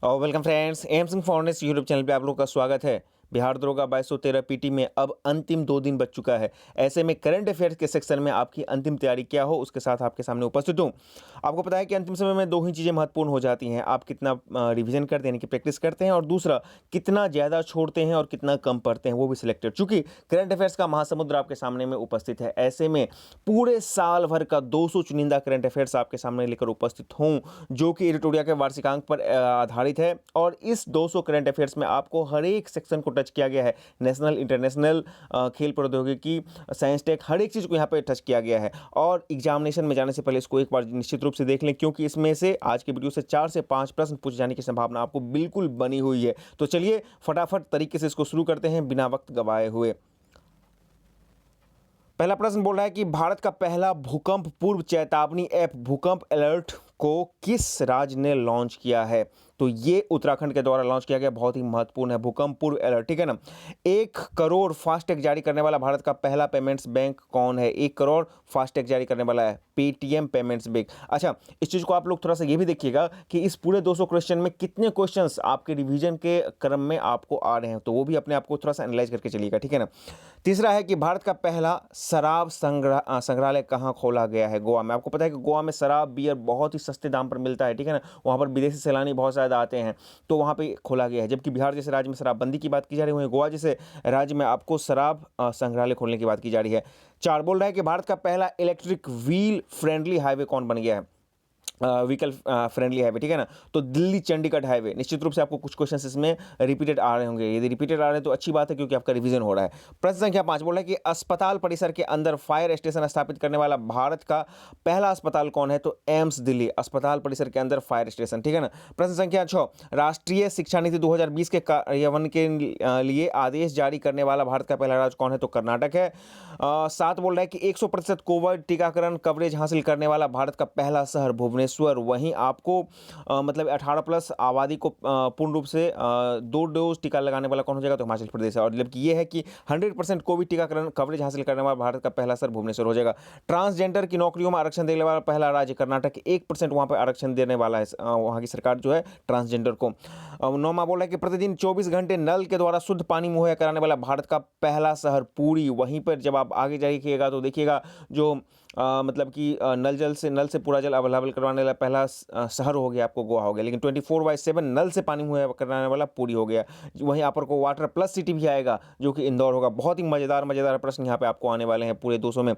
और welcome friends, M Singh Foundation YouTube channel पे आप लोगों का स्वागत है। बिहार दरोगा 2213 पीटी में अब अंतिम 2 दिन बच चुका है। ऐसे में करंट अफेयर्स के सेक्शन में आपकी अंतिम तैयारी क्या हो, उसके साथ आपके सामने उपस्थित हूँ। आपको पता है कि अंतिम समय में 2 ही चीज़ें महत्वपूर्ण हो जाती हैं। आप कितना रिवीजन करते हैं, यानी कि प्रैक्टिस करते हैं, और दूसरा कितना ज़्यादा छोड़ते हैं और कितना कम पढ़ते हैं, वो भी सिलेक्टेड। चूँकि करंट अफेयर्स का महासमुद्र आपके सामने में उपस्थित है, ऐसे में पूरे साल भर का 200 चुनिंदा करंट अफेयर्स आपके सामने लेकर उपस्थित हूँ, जो कि एडिटोरिया के वार्षिकांक पर आधारित है। और इस 200 करंट अफेयर्स में आपको हर एक सेक्शन को टच किया गया है। नेशनल, इंटरनेशनल, खेल प्रौद्योगिकी, साइंस टेक, हर एक चीज़ को यहाँ पे टच किया गया है। और एग्जामिनेशन में जाने से पहले इसको एक बार निश्चित रूप से देख लें, क्योंकि इसमें से आज की वीडियो से 4 से 5 प्रश्न पूछे जाने की संभावना आपको बिल्कुल बनी हुई है। तो चलिए फटाफट तरीके से इसको शुरू करते हैं बिना वक्त गवाए हुए। पहला प्रश्न बोल रहा है कि भारत का पहला भूकंप पूर्व चेतावनी ऐप भूकंप अलर्ट को किस राज्य ने लॉन्च किया है? तो ये उत्तराखंड के द्वारा लॉन्च किया गया, बहुत ही महत्वपूर्ण है भूकंप पूर्व अलर्ट, ठीक है ना। 1 करोड़ फास्टैग जारी करने वाला भारत का पहला पेमेंट्स बैंक कौन है? 1 करोड़ फास्टैग जारी करने वाला है पेटीएम पेमेंट्स बैंक। अच्छा, इस चीज़ को आप लोग थोड़ा सा ये भी देखिएगा कि इस पूरे 200 क्वेश्चन में कितने क्वेश्चंस आपके रिवीजन के क्रम में आपको आ रहे हैं, तो वो भी अपने आप को थोड़ा सा एनालाइज करके चलिएगा, ठीक है ना। तीसरा है कि भारत का पहला शराब संग्रहालय कहाँ खोला गया है? गोवा में। आपको पता है कि गोवा में शराब, बियर बहुत ही सस्ते दाम पर मिलता है, ठीक है ना। वहाँ पर विदेशी सैलानी बहुत ज़्यादा आते हैं, तो वहाँ पे खोला गया है। जबकि बिहार जैसे राज्य में शराबबंदी की बात की जा रही है, वहीं गोवा जैसे राज्य में आपको शराब संग्रहालय खोलने की बात की जा रही है। 4 बोल रहा है कि भारत का पहला इलेक्ट्रिक व्हील फ्रेंडली हाईवे कौन बन गया है? व्हीकल फ्रेंडली हाईवे, ठीक है ना। तो दिल्ली चंडीगढ़ हाईवे। निश्चित रूप से आपको कुछ क्वेश्चंस इसमें रिपीटेड आ रहे होंगे। यदि रिपीटेड आ रहे हैं तो अच्छी बात है, क्योंकि आपका रिवीजन हो रहा है। प्रश्न संख्या 5 बोल रहा है कि अस्पताल परिसर के अंदर फायर स्टेशन स्थापित करने वाला भारत का पहला अस्पताल कौन है? तो एम्स दिल्ली, अस्पताल परिसर के अंदर फायर स्टेशन, ठीक है ना। प्रश्न संख्या 6, राष्ट्रीय शिक्षा नीति 2020 के कार्यान्वयन के लिए आदेश जारी करने वाला भारत का पहला राज्य कौन है? तो कर्नाटक है। 7 बोल रहा है कि 100% कोविड टीकाकरण कवरेज हासिल करने वाला भारत का पहला शहर भुवनेश्वर। वहीं आपको मतलब 18 प्लस आबादी को पूर्ण रूप से 2 डोज टीका लगाने वाला कौन हो जाएगा? तो हिमाचल प्रदेश है। और जबकि ये है कि 100% कोविड टीकाकरण कवरेज हासिल करने वाला भारत का पहला शहर भुवनेश्वर हो जाएगा। ट्रांसजेंडर की नौकरियों में आरक्षण देने वाला पहला राज्य कर्नाटक, 1% वहाँ पर आरक्षण देने वाला है वहाँ की सरकार जो है ट्रांसजेंडर को। 9वां बोल रहा है कि प्रतिदिन 24 घंटे नल के द्वारा शुद्ध पानी मुहैया कराने वाला भारत का पहला शहर पुरी। वहीं पर जब आप आगे जाइएगा तो देखिएगा जो मतलब कि नल से पूरा जल अवेलेबल करवाने वाला पहला शहर हो गया आपको गोवा हो गया, लेकिन 24/7 नल से पानी मुहैया कराने वाला पुरी हो गया। वहीं आप को वाटर प्लस सिटी भी आएगा, जो कि इंदौर होगा। बहुत ही मजेदार प्रश्न यहाँ पे आपको आने वाले हैं पूरे 200 में।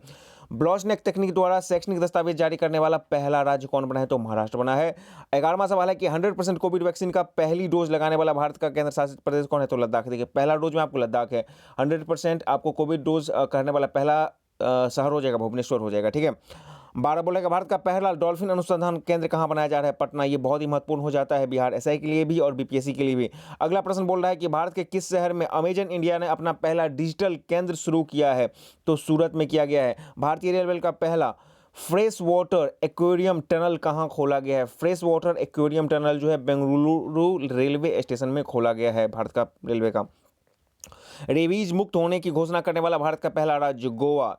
ब्लॉचनेक तकनीक द्वारा शैक्षणिक दस्तावेज जारी करने वाला पहला राज्य कौन बना है? तो महाराष्ट्र बना है। 11वां सवाल है कि 100% कोविड वैक्सीन का पहली डोज लगाने वाला भारत का केंद्र शासित प्रदेश कौन है? तो लद्दाख। देखिए, पहला डोज में आपको लद्दाख है। 100% आपको कोविड डोज करने वाला पहला शहर हो जाएगा भुवनेश्वर हो जाएगा, ठीक है। 12 बोलेगा भारत का पहला डॉल्फिन अनुसंधान केंद्र कहाँ बनाया जा रहा है? पटना। ये बहुत ही महत्वपूर्ण हो जाता है बिहार एसआई के लिए भी और बीपीएससी के लिए भी। अगला प्रश्न बोल रहा है कि भारत के किस शहर में अमेजन इंडिया ने अपना पहला डिजिटल केंद्र शुरू किया है? तो सूरत में किया गया है। भारतीय रेलवे का पहला फ्रेश वाटर एक्वेरियम टनल कहाँ खोला गया है? फ्रेश वाटर एक्वेरियम टनल जो है बेंगलुरु रेलवे स्टेशन में खोला गया है भारत का रेलवे का। रेबीज मुक्त होने की घोषणा करने वाला भारत का पहला राज्य गोवा।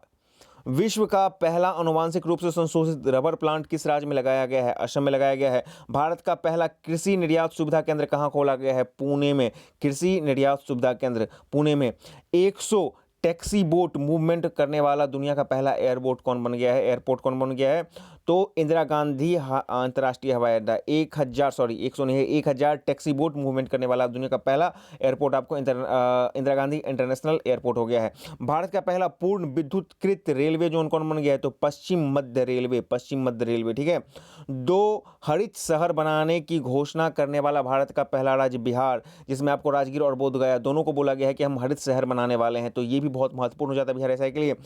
विश्व का पहला अनुवांशिक रूप से संशोधित रबर प्लांट किस राज्य में लगाया गया है? असम में लगाया गया है। भारत का पहला कृषि निर्यात सुविधा केंद्र कहाँ खोला गया है? पुणे में। कृषि निर्यात सुविधा केंद्र पुणे में। 100 टैक्सी बोट मूवमेंट करने वाला दुनिया का पहला एयरपोर्ट कौन बन गया है? एयरपोर्ट कौन बन गया है? तो इंदिरा गांधी अंतर्राष्ट्रीय हवाई अड्डा। 100 नहीं है, 1000 टैक्सी बोट मूवमेंट करने वाला दुनिया का पहला एयरपोर्ट आपको इंदिरा गांधी इंटरनेशनल एयरपोर्ट हो गया है। भारत का पहला पूर्ण विद्युतकृत रेलवे जोन कौन बन गया है? तो पश्चिम मध्य रेलवे, पश्चिम मध्य रेलवे, ठीक है। 2 हरित शहर बनाने की घोषणा करने वाला भारत का पहला राज्य बिहार, जिसमें आपको राजगीर और बोधगया दोनों को बोला गया है कि हम हरित शहर बनाने वाले हैं, तो ये भी बहुत महत्वपूर्ण हो जाता है बिहार एसआई के लिए।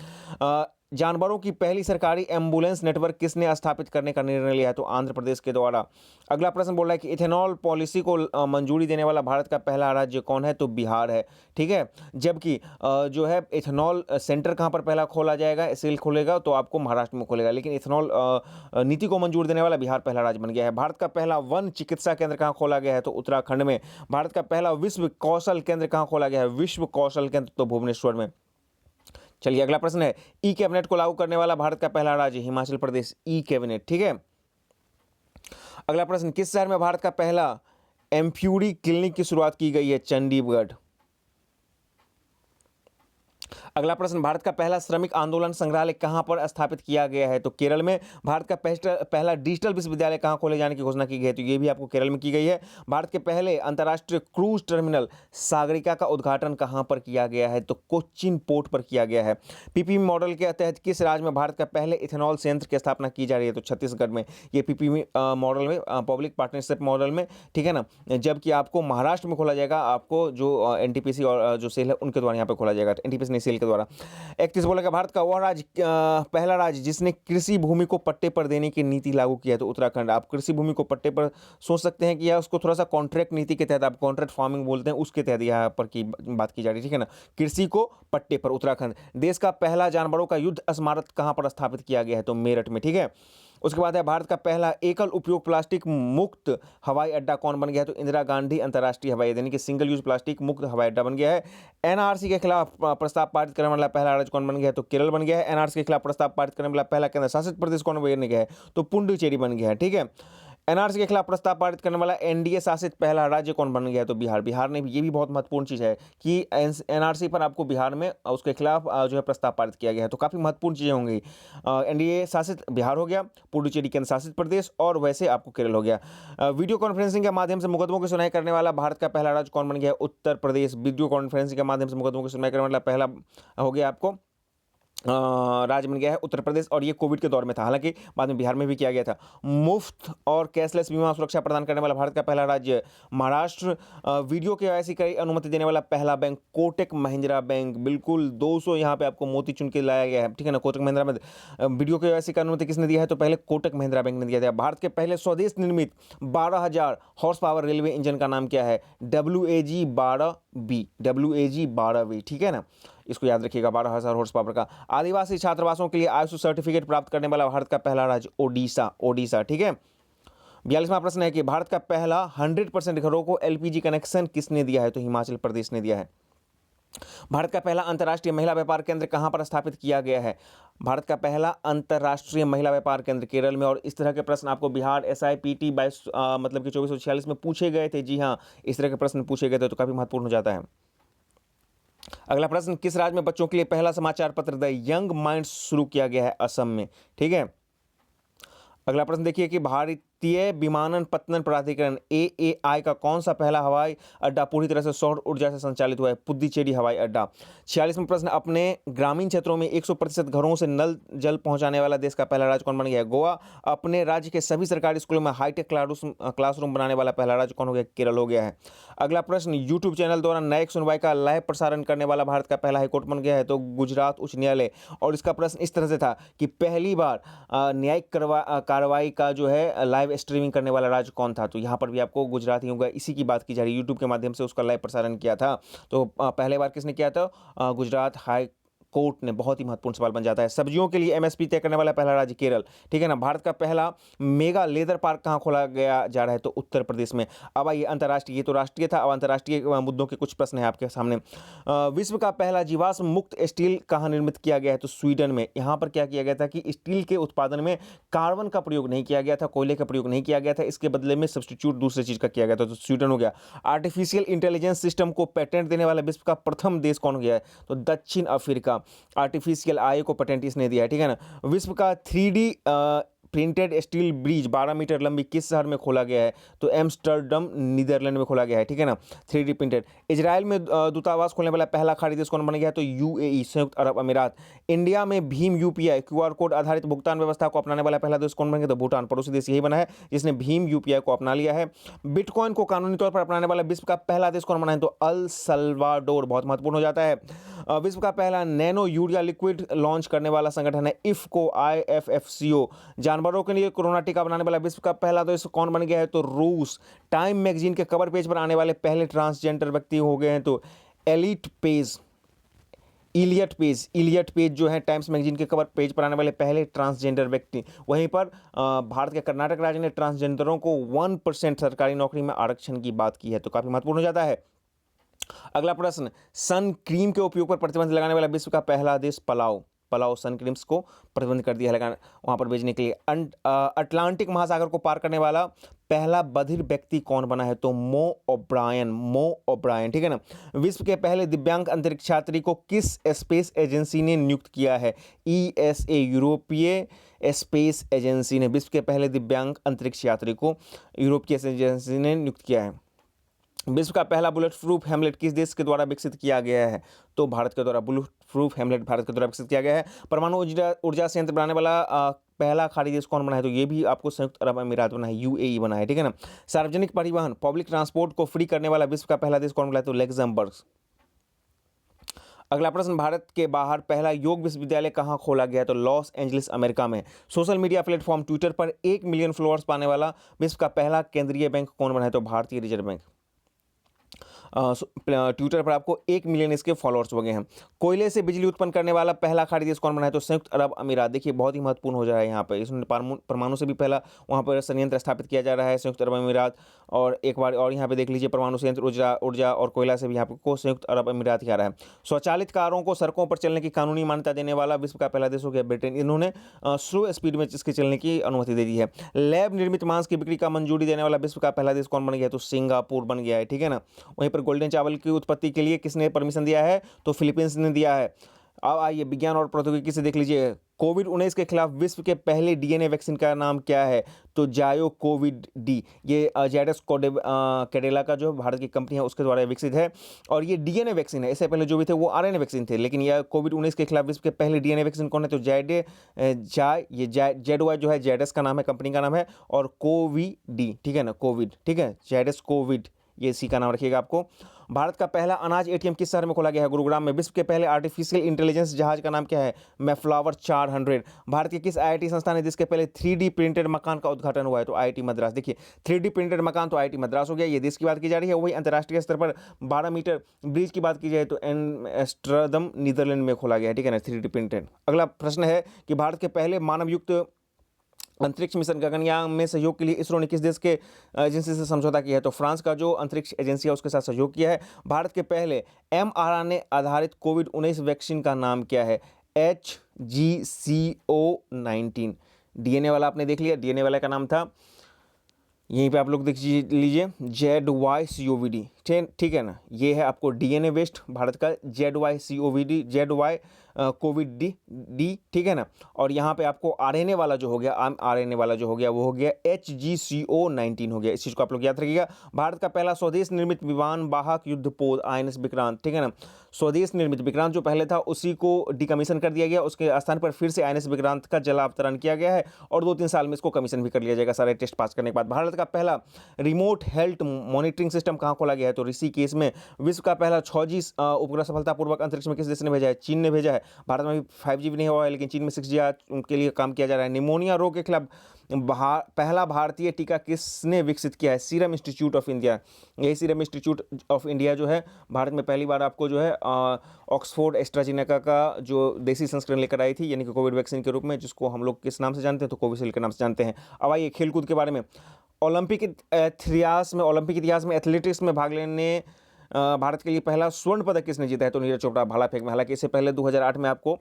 जानवरों की पहली सरकारी एम्बुलेंस नेटवर्क किसने स्थापित करने का निर्णय लिया है? तो आंध्र प्रदेश के द्वारा। अगला प्रश्न बोल रहा है कि इथेनॉल पॉलिसी को मंजूरी देने वाला भारत का पहला राज्य कौन है? तो बिहार है, ठीक है। जबकि जो है इथेनॉल सेंटर कहाँ पर पहला खोला जाएगा, सेल खोलेगा तो आपको महाराष्ट्र में खोलेगा, लेकिन इथेनॉल नीति को मंजूर देने वाला बिहार पहला राज्य बन गया है। भारत का पहला वन चिकित्सा केंद्र कहाँ खोला गया है? तो उत्तराखंड में। भारत का पहला विश्व कौशल केंद्र कहाँ खोला गया है? विश्व कौशल केंद्र तो भुवनेश्वर में। चलिए अगला प्रश्न है, ई कैबिनेट को लागू करने वाला भारत का पहला राज्य हिमाचल प्रदेश। ई कैबिनेट, ठीक है। अगला प्रश्न, किस शहर में भारत का पहला एम्प्यूरी क्लिनिक की शुरुआत की गई है? चंडीगढ़। अगला प्रश्न, भारत का पहला श्रमिक आंदोलन संग्रहालय कहां पर स्थापित किया गया है? तो केरल में। भारत का पहला डिजिटल विश्वविद्यालय कहां खोले जाने की घोषणा की गई है? तो ये भी आपको केरल में की गई है। भारत के पहले अंतर्राष्ट्रीय क्रूज टर्मिनल सागरिका का उद्घाटन कहां पर किया गया है? तो कोच्चिन पोर्ट पर किया गया है। पीपीपी मॉडल के तहत किस राज्य में भारत का पहले इथेनॉल संयंत्र की स्थापना की जा रही है? तो छत्तीसगढ़ में। ये पीपीपी मॉडल में, पब्लिक पार्टनरशिप मॉडल में, ठीक है ना। जबकि आपको महाराष्ट्र में खोला जाएगा, आपको जो एनटीपीसी और जो सेल है उनके द्वारा यहाँ पे खोला जाएगा, एनटीपीसी नहीं, सेल के द्वारा। 31 बोलेगा, भारत का वह राज्य, पहला राज्य जिसने कृषि भूमि को पट्टे पर देने की नीति लागू किया है? तो उत्तराखंड। आप कृषि भूमि को पट्टे पर सोच सकते हैं कि या उसको थोड़ा सा कॉन्ट्रैक्ट नीति के तहत, आप कॉन्ट्रैक्ट फार्मिंग बोलते हैं, उसके तहत यहाँ पर की बात की जा रही है, ठीक है ना। कृषि को पट्टे पर, उत्तराखंड। देश का पहला जानवरों का युद्ध स्मारक कहाँ पर स्थापित किया गया है? तो मेरठ में, ठीक है। उसके बाद है, भारत का पहला एकल उपयोग प्लास्टिक मुक्त हवाई अड्डा कौन बन गया है? तो इंदिरा गांधी अंतर्राष्ट्रीय हवाई अड्डा, यानी कि सिंगल यूज प्लास्टिक मुक्त हवाई अड्डा बन गया है। एनआरसी के खिलाफ प्रस्ताव पारित करने वाला पहला राज्य कौन बन गया है? तो केरल बन गया है। एनआरसी के खिलाफ प्रस्ताव पारित करने वाला पहला केंद्र शासित प्रदेश कौन बन गया है? तो पुडुचेरी बन गया है, ठीक है। एनआरसी के खिलाफ प्रस्ताव पारित करने वाला एनडीए शासित पहला राज्य कौन बन गया है? तो बिहार। बिहार ने भी, ये भी बहुत महत्वपूर्ण चीज़ है कि एनआरसी पर आपको बिहार में उसके खिलाफ जो है प्रस्ताव पारित किया गया है। तो काफ़ी महत्वपूर्ण चीज़ें होंगी। एनडीए शासित बिहार हो गया, पुडुचेरी केंद्र शासित प्रदेश, और वैसे आपको केरल हो गया। वीडियो कॉन्फ्रेंसिंग के माध्यम से मुकदमों की सुनवाई करने वाला भारत का पहला राज्य कौन बन गया है? उत्तर प्रदेश। वीडियो कॉन्फ्रेंसिंग के माध्यम से मुकदमों की सुनवाई करने वाला पहला हो गया आपको राज्य बन गया है उत्तर प्रदेश, और ये कोविड के दौर में था, हालांकि बाद में बिहार में भी किया गया था। मुफ्त और कैशलेस बीमा सुरक्षा प्रदान करने वाला भारत का पहला राज्य महाराष्ट्र। वीडियो केवाईसी की अनुमति देने वाला पहला बैंक कोटक महिंद्रा बैंक। बिल्कुल 200 यहाँ पे आपको मोती चुन के लाया गया है, ठीक है ना। कोटक महिंद्रा में वीडियो केवाईसी की अनुमति किसने दिया है? तो पहले कोटक महिंद्रा बैंक ने दिया था। भारत के पहले स्वदेश निर्मित 12,000 हॉर्स पावर रेलवे इंजन का नाम क्या है? WAG-12B, WAG-12B, ठीक है ना। इसको याद रखिएगा, 12,000 हॉर्स पावर का। आदिवासी छात्रावासों के लिए आयुष सर्टिफिकेट प्राप्त करने वाला भारत का पहला राज्य ओडिशा, ओडिशा, ठीक है। 42वां प्रश्न है कि भारत का पहला 100% घरों को एलपीजी कनेक्शन किसने दिया है? तो हिमाचल प्रदेश ने दिया है। भारत का पहला अंतर्राष्ट्रीय महिला व्यापार केंद्र कहां पर स्थापित किया गया है? भारत का पहला अंतर्राष्ट्रीय महिला व्यापार केंद्र केरल में। और इस तरह के प्रश्न आपको बिहार SIPT 22 मतलब कि 2446 में पूछे गए थे। जी हाँ, इस तरह के प्रश्न पूछे गए थे, तो काफी महत्वपूर्ण हो जाता है। अगला प्रश्न, किस राज्य में बच्चों के लिए पहला समाचार पत्र द यंग माइंड्स शुरू किया गया है? असम में, ठीक है। अगला प्रश्न देखिए कि भारतीय विमानपत्तन प्राधिकरण AAI का कौन सा पहला हवाई अड्डा पूरी तरह से सौर ऊर्जा से संचालित हुआ है? पुद्दुचेरी हवाई अड्डा। 46वां प्रश्न, अपने ग्रामीण क्षेत्रों में 100% घरों से नल जल पहुंचाने वाला देश का पहला राज्य कौन बन गया है? गोवा। अपने राज्य के सभी सरकारी स्कूलों में हाईटेक क्लासरूम बनाने वाला पहला राज्य कौन हो गया? केरल हो गया है। अगला प्रश्न, यूट्यूब चैनल द्वारा न्यायिक सुनवाई का लाइव प्रसारण करने वाला भारत का पहला हाईकोर्ट बन गया है? तो गुजरात उच्च न्यायालय। और इसका प्रश्न इस तरह से था कि पहली बार न्यायिक कार्रवाई का जो है लाइव स्ट्रीमिंग करने वाला राज्य कौन था? तो यहाँ पर भी आपको गुजरात ही होगा, इसी की बात की जा रही है। यूट्यूब के माध्यम से उसका लाइव प्रसारण किया था। तो पहले बार किसने किया था? गुजरात हाई कोर्ट ने। बहुत ही महत्वपूर्ण सवाल बन जाता है। सब्जियों के लिए MSP तय करने वाला पहला राज्य केरल, ठीक है ना। भारत का पहला मेगा लेदर पार्क कहां खोला गया जा रहा है? तो उत्तर प्रदेश में। अब आइए अंतर्राष्ट्रीय, ये तो राष्ट्रीय था, अब अंतर्राष्ट्रीय मुद्दों के कुछ प्रश्न हैं आपके सामने। विश्व का पहला जीवाश्म मुक्त स्टील कहां निर्मित किया गया है? तो स्वीडन में। यहां पर क्या किया गया था कि स्टील के उत्पादन में कार्बन का प्रयोग नहीं किया गया था, कोयले का प्रयोग नहीं किया गया था, इसके बदले में सब्सटीट्यूट दूसरे चीज का किया गया था, तो स्वीडन हो गया। आर्टिफिशियल इंटेलिजेंस सिस्टम को पेटेंट देने वाला विश्व का प्रथम देश कौन हो गया है? तो दक्षिण अफ्रीका। आर्टिफिशियल AI को पेटेंट इसने दिया है, ठीक है ना। विश्व का 3D printed steel bridge 12 metre लंबी किस शहर में खोला गया है? तो एम्स्टर्डम नीदरलैंड में खोला गया है, ठीक है ना। 3D printed. इजराइल में दूतावास खोलने वाला पहला खाड़ी देश कौन बन गया है? तो UAE, संयुक्त अरब अमीरात। इंडिया में भीम UPI QR कोड आधारित भुगतान व्यवस्था को अपनाने वाला पहला देश कौन बन गया? तो भूटान, पड़ोसी देश यही बना है जिसने भीम UPI को अपना लिया है। बिटकॉइन को कानूनी तौर पर अपनाने वाला विश्व का पहला देश कौन बना है? तो अल सल्वाडोर। बहुत महत्वपूर्ण हो जाता है। विश्व का पहला नैनो यूरिया लिक्विड लॉन्च करने वाला संगठन है IFFCO, IFFCO। जानवरों के लिए कोरोना टीका बनाने वाला विश्व का पहला देश कौन बन गया है? तो रूस। टाइम मैगजीन के कवर पेज पर आने वाले पहले ट्रांसजेंडर व्यक्ति हो गए हैं, तो इलियट पेज जो है टाइम्स मैगजीन के कवर पेज पर आने वाले पहले ट्रांसजेंडर व्यक्ति। वहीं पर भारत के कर्नाटक राज्य ने ट्रांसजेंडरों को 1% सरकारी नौकरी में आरक्षण की बात की है, तो काफी महत्वपूर्ण हो जाता है। अगला प्रश्न, सन क्रीम के उपयोग पर प्रतिबंध लगाने वाला विश्व का पहला देश पलाव। पलाव सन क्रीम्स को प्रतिबंध कर दिया है वहां पर भेजने के लिए। अटलांटिक महासागर को पार करने वाला पहला बधिर व्यक्ति कौन बना है? तो मो ओब्रायन, ठीक है ना। विश्व के पहले दिव्यांग अंतरिक्ष यात्री को किस स्पेस एजेंसी ने नियुक्त किया है? ईएसए, यूरोपीय स्पेस एजेंसी ने विश्व के पहले दिव्यांग अंतरिक्ष यात्री को यूरोप की एजेंसी ने नियुक्त किया है। विश्व का पहला बुलेट प्रूफ हेमलेट किस देश के द्वारा विकसित किया गया है? तो भारत के द्वारा बुलेट प्रूफ हेमलेट भारत के द्वारा विकसित किया गया है। परमाणु ऊर्जा संयंत्र बनाने वाला पहला खाड़ी देश कौन बना है? तो ये भी आपको संयुक्त अरब अमीरात बना है, यूएई बना है, ठीक है ना। सार्वजनिक परिवहन पब्लिक ट्रांसपोर्ट को फ्री करने वाला विश्व का पहला देश कौन बना है? तो लग्जमबर्ग। अगला प्रश्न, भारत के बाहर पहला योग विश्वविद्यालय कहाँ खोला गया है? तो लॉस एंजलिस, अमेरिका में। सोशल मीडिया प्लेटफॉर्म ट्विटर पर 1 मिलियन फॉलोअर्स पाने वाला विश्व का पहला केंद्रीय बैंक कौन बना है? तो भारतीय रिजर्व बैंक। ट्विटर पर आपको 1 मिलियन इसके फॉलोअर्स हो गए हैं। कोयले से बिजली उत्पन्न करने वाला पहला खाड़ी देश कौन बना है? तो संयुक्त अरब अमीरात। देखिए बहुत ही महत्वपूर्ण हो जा रहा है यहाँ पर, इसमें परमाणु से भी पहला वहाँ पर संयंत्र स्थापित किया जा रहा है संयुक्त अरब अमीरात। और एक बार और यहाँ पे देख लीजिए, परमाणु संयंत्र, ऊर्जा और कोयला से भी यहाँ को संयुक्त अरब अमीरात ही आ रहा है। स्वचालित कारों को सड़कों पर चलने की कानूनी मान्यता देने वाला विश्व का पहला देश हो गया ब्रिटेन। इन्होंने स्लो स्पीड में इसके चलने की अनुमति दे दी है। लैब निर्मित मांस की बिक्री का मंजूरी देने वाला विश्व का पहला देश कौन बन गया? तो सिंगापुर बन गया है, ठीक है ना। वहीं पर गोल्डन चावल की उत्पत्ति के लिए किसने परमिशन दिया है? तो फिलीपींस ने दिया है। अब आइए विज्ञान और प्रौद्योगिकी से देख लीजिए, कोविड-19 के खिलाफ विश्व के पहले डीएनए वैक्सीन का नाम क्या है? तो जायो कोविड डी। ये जायडस कैडिला का जो भारत की कंपनी है उसके द्वारा विकसित है और ये डीएनए वैक्सीन है। इससे पहले जो भी थे वो आरएनए वैक्सीन थे, लेकिन यह कोविड-19 के खिलाफ विश्व के पहले डीएनए वैक्सीन कौन है? तो जेडवाई जो है जायडस का नाम है, कंपनी का नाम है, और कोविड डी, ठीक है ना, कोविड, ठीक है, जायडस कोविड, ये इसी का नाम रखिएगा आपको। भारत का पहला अनाज एटीएम किस शहर में खोला गया है? गुरुग्राम में। विश्व के पहले आर्टिफिशियल इंटेलिजेंस जहाज का नाम क्या है? मैफ्लावर 400। भारत के किस आईआईटी संस्थान है जिसके पहले 3D प्रिंटेड मकान का उद्घाटन हुआ है? तो आईआईटी मद्रास। देखिए 3D प्रिंटेड मकान तो आईआईटी मद्रास हो गया, ये देश की बात की जा रही है। वही अंतर्राष्ट्रीय स्तर पर 12 मीटर ब्रिज की बात की जाए तो एम्स्टर्डम नीदरलैंड में खोला गया है, ठीक है ना, 3D प्रिंटेड। अगला प्रश्न है कि भारत के पहले मानवयुक्त अंतरिक्ष मिशन गगनयान में सहयोग के लिए इसरो ने किस देश के एजेंसी से समझौता किया है? तो फ्रांस का जो अंतरिक्ष एजेंसी है उसके साथ सहयोग किया है। भारत के पहले mRNA आधारित कोविड-19 वैक्सीन का नाम क्या है? HGCO19। डीएनए वाला आपने देख लिया, डीएनए वाला का नाम था, यहीं पे आप लोग देख लीजिए, ZYCOVD, ठीक है ना। ये है आपको डीएनए वेस्ट भारत का, ZYCOVD, ZY कोविड डी, ठीक है ना। और यहाँ पे आपको आरएनए वाला जो हो गया, आरएनए वाला जो हो गया वो हो गया HGCO19 हो गया। इस चीज़ को आप लोग याद रखिएगा। भारत का पहला स्वदेश निर्मित विमान वाहक युद्धपोत INS विक्रांत, ठीक है ना। स्वदेश निर्मित विक्रांत जो पहले था उसी को डिकमीशन कर दिया गया, उसके स्थान पर फिर से INS विक्रांत का जलावतरण किया गया है और 2-3 साल में इसको कमीशन भी कर लिया जाएगा सारे टेस्ट पास करने के बाद। भारत का पहला रिमोट हेल्थ मॉनिटरिंग सिस्टम कहाँ खोला गया है? तो ऋषिकेश में। विश्व का पहला 6G उपग्रह सफलतापूर्वक अंतरिक्ष में किस देश ने भेजा है? चीन ने भेजा है। भारत में भी 5G भी नहीं हुआ है, लेकिन चीन में 6G के लिए काम किया जा रहा है। निमोनिया रोग के खिलाफ पहला भारतीय टीका किसने विकसित किया है? Serum institute of India. यही सीरम इंस्टीट्यूट ऑफ इंडिया जो है भारत में पहली बार आपको जो है ऑक्सफोर्ड एस्ट्राजेनेका का जो देसी संस्करण लेकर आई थी, यानी कि कोविड वैक्सीन के रूप में, जिसको हम लोग किस नाम से जानते हैं? तो कोविशील्ड के नाम से जानते हैं। अब आइए खेलकूद के बारे में। ओलंपिक इतिहास में एथलेटिक्स में भाग लेने भारत के लिए पहला स्वर्ण पदक किसने जीता है? तो नीरज चोपड़ा भाला फेंक में। हालांकि इससे पहले 2008 में आपको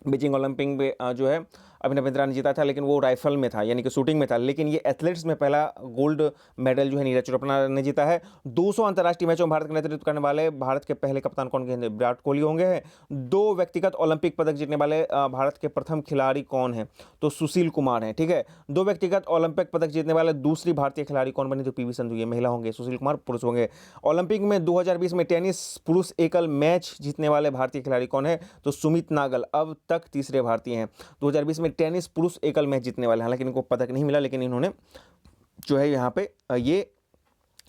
बीजिंग ओलंपिक में जो है अभिनव बिंद्रा ने जीता था, लेकिन वो राइफल में था, यानी कि शूटिंग में था। लेकिन ये एथलेटिक्स में पहला गोल्ड मेडल जो है नीरज चोपड़ा ने जीता है। 200 अंतर्राष्ट्रीय मैचों में भारत का नेतृत्व करने वाले भारत के पहले कप्तान कौन होंगे? विराट कोहली होंगे हैं। 2 व्यक्तिगत ओलंपिक पदक जीतने वाले भारत के प्रथम खिलाड़ी कौन हैं? तो सुशील कुमार हैं, ठीक है। 2 व्यक्तिगत ओलंपिक पदक जीतने वाले दूसरी भारतीय खिलाड़ी कौन बनी? तो पीवी संधू। ये महिला होंगे, सुशील कुमार पुरुष होंगे। ओलंपिक में 2020 में टेनिस पुरुष एकल मैच जीतने वाले भारतीय खिलाड़ी कौन है? तो सुमित नागल अब तक तीसरे भारतीय हैं 2020 में टेनिस पुरुष एकल मैच जीतने वाले। हालांकि इनको पदक नहीं मिला, लेकिन इन्होंने जो है यहाँ पे ये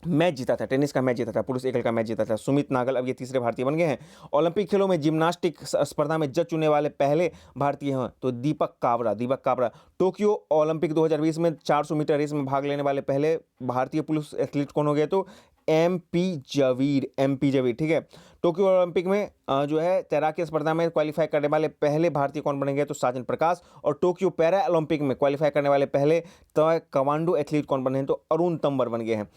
मैच जीता था, टेनिस का मैच जीता था, पुरुष एकल का मैच जीता था। सुमित नागल अब ये तीसरे भारतीय बन गए हैं। ओलंपिक खेलों में जिम्नास्टिक स्पर्धा में जज चुनने वाले पहले भारतीय हैं तो दीपक काबरा। टोक्यो ओलंपिक 2020 में 400 मीटर रेस में भाग लेने वाले पहले भारतीय पुरुष एथलीट कौन हो गए? तो एमपी जवीर, ठीक है। टोक्यो ओलंपिक में जो है तैराकी स्पर्धा में क्वालिफाई करने वाले पहले भारतीय कौन बनेंगे? तो साजन प्रकाश। और टोक्यो पैरा ओलंपिक में क्वालिफाई करने वाले पहले तो कमांडो एथलीट कौन बने हैं? तो अरुण तंवर बन गए हैं।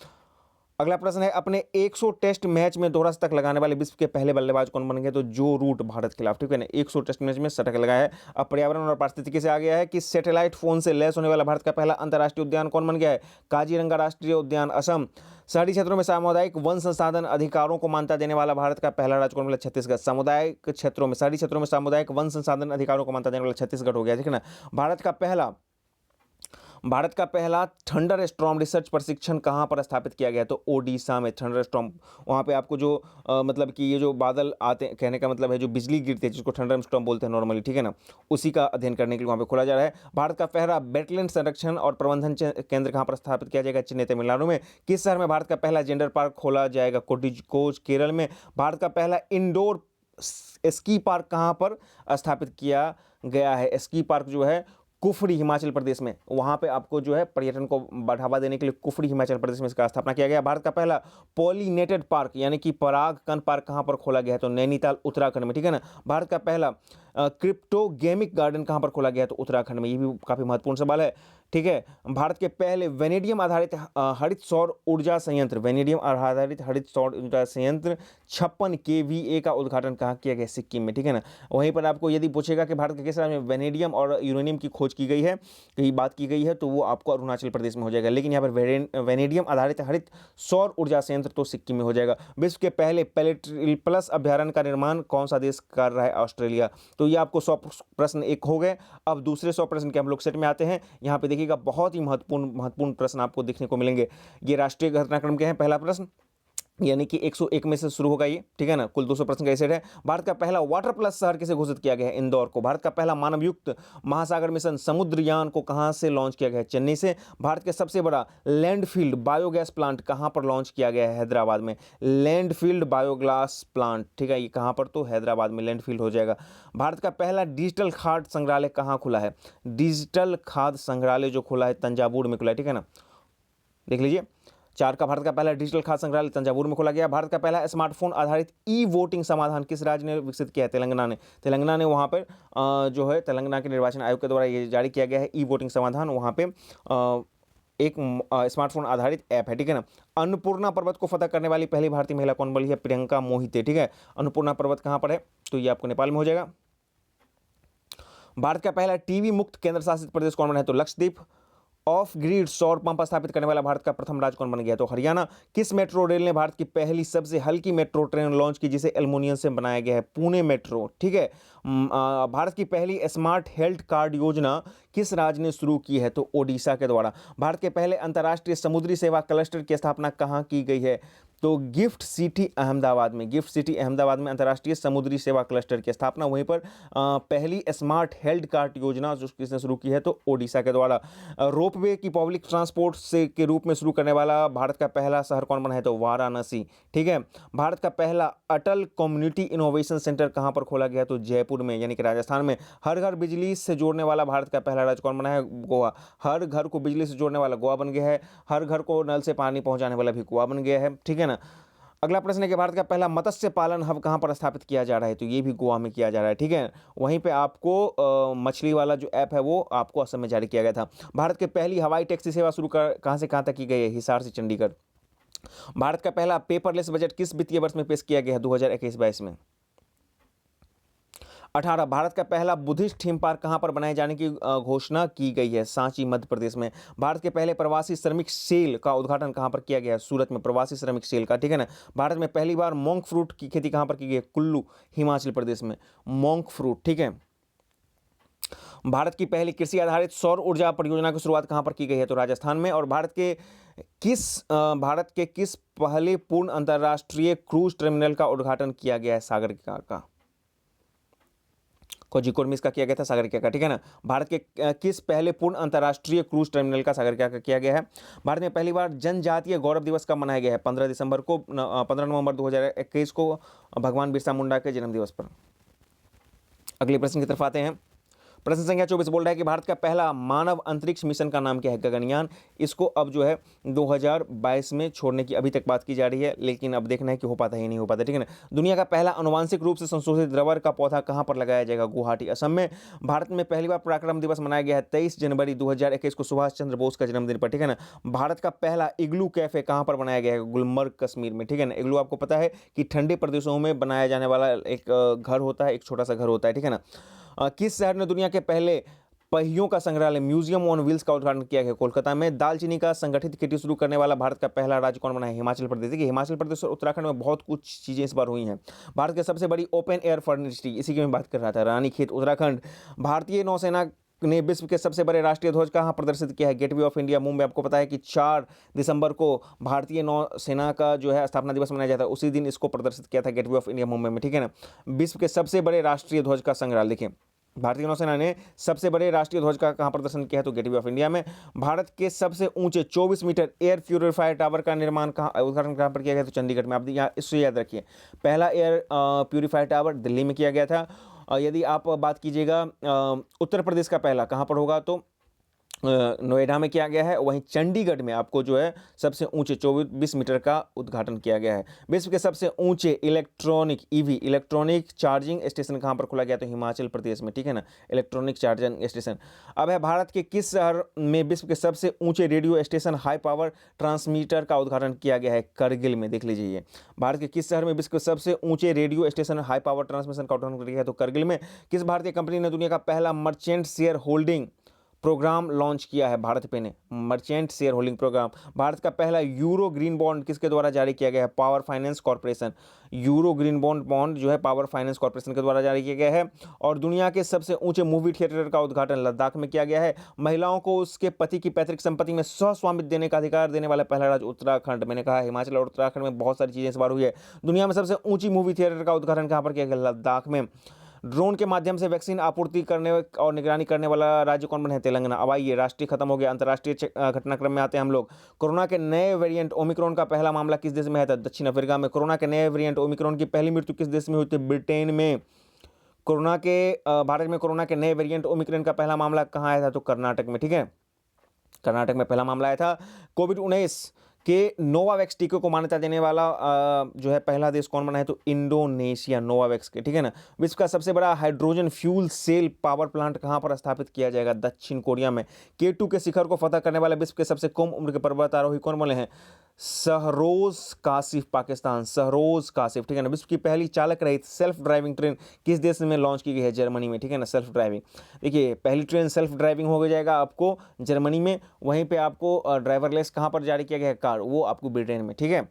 अगला प्रश्न है, अपने 100 टेस्ट मैच में दोहरा शतक लगाने वाले विश्व के पहले बल्लेबाज कौन बन गए? तो जो रूट भारत के खिलाफ, ठीक है ना, 100 टेस्ट मैच में शतक लगाया है। अब पर्यावरण और पारिस्थितिकी से आ गया है कि सैटेलाइट फोन से लैस होने वाला भारत का पहला अंतर्राष्ट्रीय उद्यान कौन बन गया है? काजीरंगा राष्ट्रीय उद्यान, असम। शहरी क्षेत्रों में सामुदायिक वन संसाधन अधिकारों को मान्यता देने वाला भारत का पहला राज्य कौन बोला? छत्तीसगढ़। सामुदायिक क्षेत्रों में, शहरी क्षेत्रों में सामुदायिक वन संसाधन अधिकारों को मान्यता देने वाला छत्तीसगढ़ हो गया, ठीक है ना। भारत का पहला थंडर स्टॉर्म रिसर्च प्रशिक्षण कहाँ पर स्थापित किया गया? तो ओडिशा में थंडर स्टॉर्म, वहाँ पे आपको जो मतलब कि ये जो बादल आते हैं, कहने का मतलब है जो बिजली गिरती है जिसको थंडर स्टॉर्म बोलते हैं नॉर्मली, ठीक है ना, उसी का अध्ययन करने के लिए वहाँ पे खोला जा रहा है। भारत का पहला वेटलैंड संरक्षण और प्रबंधन केंद्र कहाँ पर स्थापित किया जाएगा? चेन्नई, तमिलनाडु में। किस शहर में भारत का पहला जेंडर पार्क खोला जाएगा? कोझिकोड, केरल में। भारत का पहला इंडोर स्की पार्क कहाँ पर स्थापित किया गया है? स्की पार्क जो है कुफरी, हिमाचल प्रदेश में, वहां पे आपको जो है पर्यटन को बढ़ावा देने के लिए कुफरी, हिमाचल प्रदेश में इसका स्थापना किया गया। भारत का पहला पॉलिनेटेड पार्क यानी कि परागकण पार्क कहां पर खोला गया है? तो नैनीताल, उत्तराखंड में, ठीक है ना। भारत का पहला क्रिप्टोगेमिक गार्डन कहां पर खोला गया है? तो उत्तराखंड में। ये भी काफी महत्वपूर्ण सवाल है, ठीक है। भारत के पहले वेनेडियम आधारित हरित सौर ऊर्जा संयंत्र, वेनेडियम आधारित हरित सौर ऊर्जा संयंत्र 56 केवीए का उद्घाटन कहाँ किया गया? सिक्किम में, ठीक है ना। वहीं पर आपको यदि पूछेगा कि भारत के किस राज्य में वेनेडियम और यूरेनियम की खोज की गई है, कहीं बात की गई है, तो वो आपको अरुणाचल प्रदेश में हो जाएगा। लेकिन यहाँ पर वेनेडियम आधारित हरित सौर ऊर्जा संयंत्र तो सिक्किम में हो जाएगा। विश्व के पहले प्लस अभ्यारण्य का निर्माण कौन सा देश कर रहा है? ऑस्ट्रेलिया। तो ये आपको 100 प्रश्न एक हो गए। अब दूसरे 100 प्रश्न के हम लोग सेट में आते हैं। यहाँ पे देखिएगा बहुत ही महत्वपूर्ण प्रश्न आपको देखने को मिलेंगे। ये राष्ट्रीय घटनाक्रम के हैं। पहला प्रश्न यानी कि 101 में से शुरू होगा ये, ठीक है ना। कुल 200 प्रश्न का ये सेट है। भारत का पहला वाटर प्लस शहर किसे घोषित किया गया है? इंदौर को। भारत का पहला मानवयुक्त महासागर मिशन समुद्रयान को कहां से लॉन्च किया गया है? चेन्नई से। भारत के सबसे बड़ा लैंडफील्ड बायोगैस प्लांट कहां पर लॉन्च किया गया है? हैदराबाद में। लैंडफील्ड बायोगैस प्लांट, ठीक है, ये कहां पर? तो हैदराबाद में लैंडफील्ड हो जाएगा। भारत का पहला डिजिटल खाद्य संग्रहालय कहां खुला है? डिजिटल खाद्य संग्रहालय जो खुला है तंजावुर में खुला है, ठीक है ना। देख लीजिए, 4 का भारत का पहला डिजिटल खाद्य संग्रहालय तंजावुर में खोला गया। भारत का पहला स्मार्टफोन आधारित ई वोटिंग समाधान किस राज्य ने विकसित किया है? तेलंगाना ने। तेलंगाना ने वहाँ पर जो है तेलंगाना के निर्वाचन आयोग के द्वारा ये जारी किया गया है ई वोटिंग समाधान। वहाँ पे एक स्मार्टफोन आधारित ऐप है, ठीक है ना। अन्नपूर्णा पर्वत को फतह करने वाली पहली भारतीय महिला कौन बनी है? प्रियंका मोहिते, ठीक है। अन्नपूर्णा पर्वत कहाँ पर है? तो ये आपको नेपाल में हो जाएगा। भारत का पहला टीवी मुक्त केंद्र शासित प्रदेश कौन बना है? तो लक्षद्वीप। ऑफ ग्रिड सौर पंप स्थापित करने वाला भारत का प्रथम राज्य कौन बन गया? तो हरियाणा। किस मेट्रो रेल ने भारत की पहली सबसे हल्की मेट्रो ट्रेन लॉन्च की जिसे एल्युमिनियम से बनाया गया है? पुणे मेट्रो, ठीक है। भारत की पहली स्मार्ट हेल्थ कार्ड योजना किस राज्य ने शुरू की है? तो ओडिशा के द्वारा। भारत के पहले अंतर्राष्ट्रीय समुद्री सेवा क्लस्टर की स्थापना कहाँ की गई है? तो गिफ्ट सिटी अहमदाबाद में। गिफ्ट सिटी अहमदाबाद में अंतर्राष्ट्रीय समुद्री सेवा क्लस्टर की स्थापना। वहीं पर पहली स्मार्ट हेल्थ कार्ड योजना जो किसने शुरू की है? तो ओडिशा के द्वारा। रोपवे की पब्लिक ट्रांसपोर्ट से के रूप में शुरू करने वाला भारत का पहला शहर कौन बना है? तो वाराणसी, ठीक है। भारत का पहला अटल कम्युनिटी इनोवेशन सेंटर कहाँ पर खोला गया? तो जयपुर में, यानी कि राजस्थान में। हर घर बिजली से जोड़ने वाला भारत का पहला राज्य कौन बना है? गोवा। हर घर को बिजली से जोड़ने वाला गोवा बन गया है। हर घर को नल से पानी पहुंचाने वाला भी गोवा बन गया है, ठीक है ना। अगला प्रश्न है कि भारत का पहला मत्स्य पालन हब कहाँ पर स्थापित किया जा रहा है? तो ये भी गोवा में किया जा रहा है, ठीक है। वहीं पे आपको मछली वाला जो ऐप है वो आपको असम में जारी किया गया था। भारत की पहली हवाई टैक्सी सेवा शुरू कहाँ से कहाँ तक की गई है? हिसार से चंडीगढ़। भारत का पहला पेपरलेस बजट किस वित्तीय वर्ष में पेश किया गया है? 2021-22 में। 18 भारत का पहला बुद्धिस्ट थीम पार्क कहां पर बनाए जाने की घोषणा की गई है? सांची, मध्य प्रदेश में। भारत के पहले प्रवासी श्रमिक सेल का उद्घाटन कहां पर किया गया है? सूरत में, प्रवासी श्रमिक सेल का, ठीक है ना। भारत में पहली बार मोंक फ्रूट की खेती कहां पर की गई है? कुल्लू, हिमाचल प्रदेश में। मोंक फ्रूट, ठीक है। भारत की पहली कृषि आधारित सौर ऊर्जा परियोजना की शुरुआत कहां पर की गई है? तो राजस्थान में। और भारत के किस पहले पूर्ण अंतर्राष्ट्रीय क्रूज टर्मिनल का उद्घाटन किया गया है? सागरिका का। कोझिकोड में इसका किया गया था, सागरिका का, ठीक है ना। भारत के किस पहले पूर्ण अंतर्राष्ट्रीय क्रूज टर्मिनल का सागरिका का किया गया है? भारत में पहली बार जनजातीय गौरव दिवस कब मनाया गया है? 15 नवंबर 2021 को, भगवान बिरसा मुंडा के जन्म दिवस पर। अगले प्रश्न की तरफ आते हैं। प्रश्न संख्या 24 बोल रहा है कि भारत का पहला मानव अंतरिक्ष मिशन का नाम क्या है? गगनयान। इसको अब जो है 2022 में छोड़ने की अभी तक बात की जा रही है, लेकिन अब देखना है कि हो पाता है या नहीं हो पाता, ठीक है ना। दुनिया का पहला अनुवांशिक रूप से संशोधित रबर का पौधा कहाँ पर लगाया जाएगा? गुवाहाटी, असम में। भारत में पहली बार पराक्रम दिवस मनाया गया है 23 जनवरी 2021 को सुभाष चंद्र बोस का जन्मदिन पर, ठीक है ना। भारत का पहला इग्लू कैफे कहाँ पर बनाया गया है? गुलमर्ग, कश्मीर में, ठीक है ना। इग्लू आपको पता है कि ठंडे प्रदेशों में बनाया जाने वाला एक घर होता है, एक छोटा सा घर होता है, ठीक है ना। किस शहर ने दुनिया के पहले पहियों का संग्रहालय म्यूजियम ऑन व्हील्स का उद्घाटन किया गया? कोलकाता में। दालचीनी का संगठित खेती शुरू करने वाला भारत का पहला राज्य कौन बना है? हिमाचल प्रदेश। देखिए हिमाचल प्रदेश और उत्तराखंड में बहुत कुछ चीजें इस बार हुई हैं। भारत की सबसे बड़ी ओपन एयर फर्निचरी, इसी की मैं बात कर रहा था, रानीखेत, उत्तराखंड। भारतीय नौसेना ने विश्व के सबसे बड़े राष्ट्रीय ध्वज कहाँ प्रदर्शित किया है? Gateway of India, Mumbai. आपको पता है कि 4 दिसंबर को भारतीय नौसेना का जो है स्थापना दिवस मनाया जाता है, उसी दिन इसको प्रदर्शित किया था गेटवे ऑफ इंडिया, मुंबई में, ठीक है ना। विश्व के सबसे बड़े राष्ट्रीय ध्वज का संग्रहालय, देखिए भारतीय नौसेना ने सबसे बड़े राष्ट्रीय ध्वज का कहाँ प्रदर्शन किया है? तो गेटवे ऑफ इंडिया में। भारत के सबसे ऊंचे 24 मीटर एयर प्यूरिफायर टावर का निर्माण कहाँ, उद्घाटन कहाँ पर किया गया? तो चंडीगढ़ में। आप यहाँ इससे याद रखिए, पहला एयर प्यूरिफायर टावर दिल्ली में किया गया था। यदि आप बात कीजिएगा उत्तर प्रदेश का पहला कहाँ पर होगा, तो नोएडा में किया गया है। वहीं चंडीगढ़ में आपको जो है सबसे ऊंचे 24 मीटर का उद्घाटन किया गया है। विश्व के सबसे ऊंचे electronic EV electronic charging station कहां पर खोला गया? तो हिमाचल प्रदेश में, ठीक है ना, इलेक्ट्रॉनिक चार्जिंग स्टेशन। अब है भारत के किस शहर में विश्व के सबसे ऊंचे radio station high power transmitter का उद्घाटन किया गया है? करगिल में। देख लीजिए भारत के किस शहर में विश्व के सबसे ऊंचे radio station high power transmission का उद्घाटन किया गया है? तो करगिल में। किस भारतीय कंपनी ने दुनिया का पहला merchant share holding programme launch किया है? भारत पे ने merchant share holding programme. Bharat का पहला यूरो ग्रीन बॉन्ड किसके द्वारा जारी किया गया है? Power finance corporation. Euro green bond जो है पावर फाइनेंस कॉर्पोरेशन के द्वारा जारी किया गया है। और दुनिया के सबसे ऊंचे मूवी थिएटर का उद्घाटन लद्दाख में किया गया है। महिलाओं को उसके पति की पैतृक संपत्ति में स्वस्वामित्व देने का अधिकार देने वाला पहला राज्य उत्तराखंड। मैंने कहा हिमाचल और उत्तराखंड में बहुत सारी चीजें इस बार हुई है। दुनिया में सबसे ऊंची मूवी थिएटर का उद्घाटन कहां पर किया गया? लद्दाख में। ड्रोन के माध्यम से वैक्सीन आपूर्ति करने और निगरानी करने वाला राज्य कौन बना है? तेलंगाना। अब आइए राष्ट्रीय खत्म हो गया, अंतर्राष्ट्रीय घटनाक्रम में आते हैं हम लोग। कोरोना के नए वेरिएंट ओमिक्रॉन का पहला मामला किस देश में है? था दक्षिण अफ्रीका में। कोरोना के नए वेरिएंट ओमिक्रॉन की पहली मृत्यु किस देश में हुई थी? ब्रिटेन में। भारत में कोरोना के नए वेरिएंट ओमिक्रॉन का पहला मामला कहाँ आया था? तो कर्नाटक में, ठीक है, कर्नाटक में पहला मामला आया था। कोविड-19 के नोवावैक्स टीके को मान्यता देने वाला जो है पहला देश कौन बना है? तो इंडोनेशिया, नोवावैक्स के, ठीक है ना। विश्व का सबसे बड़ा hydrogen fuel cell power plant कहां पर स्थापित किया जाएगा? दक्षिण कोरिया में। K2 के शिखर को फतह करने वाले विश्व के सबसे कम उम्र के पर्वतारोही कौन बने हैं? सहरोज कासिफ, पाकिस्तान, सहरोज कासिफ, ठीक है ना। विश्व की पहली चालक रहित सेल्फ ड्राइविंग ट्रेन किस देश में लॉन्च की गई है? जर्मनी में, ठीक है ना। सेल्फ ड्राइविंग, देखिए पहली ट्रेन सेल्फ ड्राइविंग हो जाएगा आपको जर्मनी में। वहीं पे आपको ड्राइवरलेस कहाँ पर जारी किया गया है? कार, वो आपको ब्रिटेन में, ठीक है,